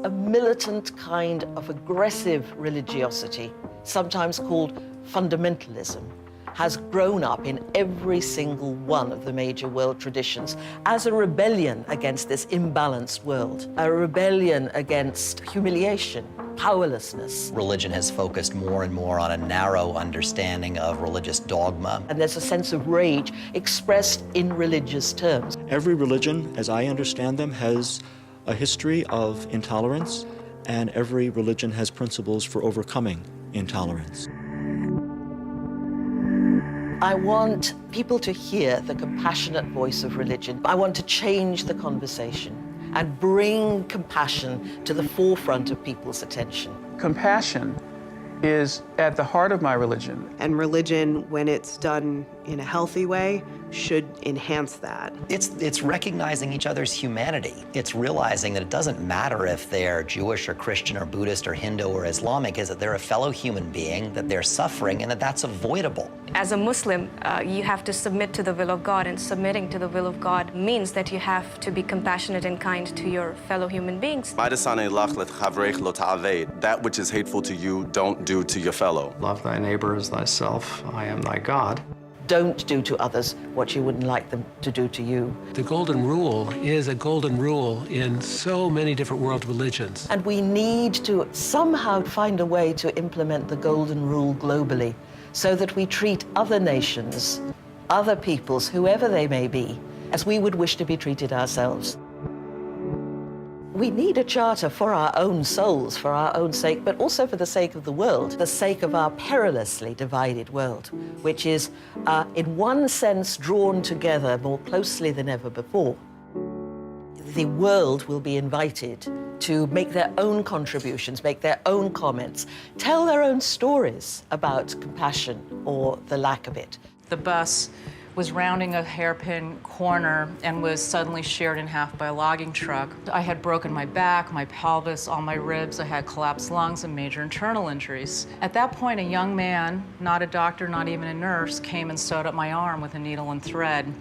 a militant kind of aggressive religiosity, sometimes called fundamentalism, has grown up in every single one of the major world traditions as a rebellion against this imbalanced world, a rebellion against humiliation, powerlessness. Religion has focused more and more on a narrow understanding of religious dogma. And there's a sense of rage expressed in religious terms. Every religion, as I understand them, has a history of intolerance, and every religion has principles for overcoming intolerance. I want people to hear the compassionate voice of religion. I want to change the conversation and bring compassion to the forefront of people's attention. Compassion is at the heart of my religion. And religion, when it's done in a healthy way, should enhance that. It's recognizing each other's humanity. It's realizing that it doesn't matter if they're Jewish or Christian or Buddhist or Hindu or Islamic, is that they're a fellow human being, that they're suffering, and that that's avoidable. As a Muslim, you have to submit to the will of God, and submitting to the will of God means that you have to be compassionate and kind to your fellow human beings. That which is hateful to you, don't do to your fellow. Love thy neighbor as thyself. I am thy God. Don't do to others what you wouldn't like them to do to you. The golden rule is a golden rule in so many different world religions. And we need to somehow find a way to implement the golden rule globally so that we treat other nations, other peoples, whoever they may be, as we would wish to be treated ourselves. We need a charter for our own souls, for our own sake, but also for the sake of the world, the sake of our perilously divided world, which is, in one sense, drawn together more closely than ever before. The world will be invited to make their own contributions, make their own comments, tell their own stories about compassion or the lack of it. The bus was rounding a hairpin corner and was suddenly sheared in half by a logging truck. I had broken my back, my pelvis, all my ribs. I had collapsed lungs and major internal injuries. At that point, a young man, not a doctor, not even a nurse, came and sewed up my arm with a needle and thread.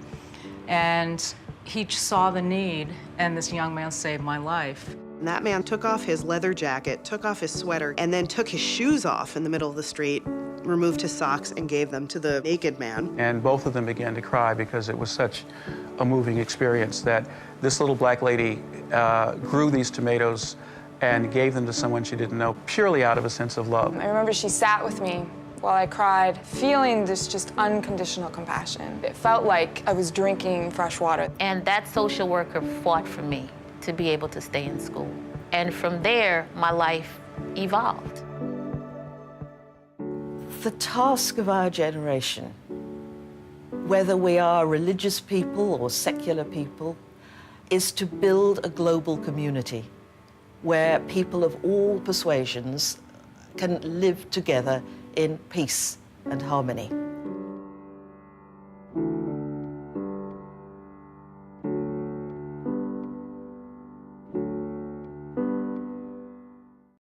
And he saw the need, and this young man saved my life. And that man took off his leather jacket, took off his sweater, and then took his shoes off in the middle of the street, removed his socks, and gave them to the naked man. And both of them began to cry because it was such a moving experience that this little black lady grew these tomatoes and gave them to someone she didn't know, purely out of a sense of love. I remember she sat with me while I cried, feeling this just unconditional compassion. It felt like I was drinking fresh water. And that social worker fought for me to be able to stay in school. And from there, my life evolved. The task of our generation, whether we are religious people or secular people, is to build a global community where people of all persuasions can live together in peace and harmony.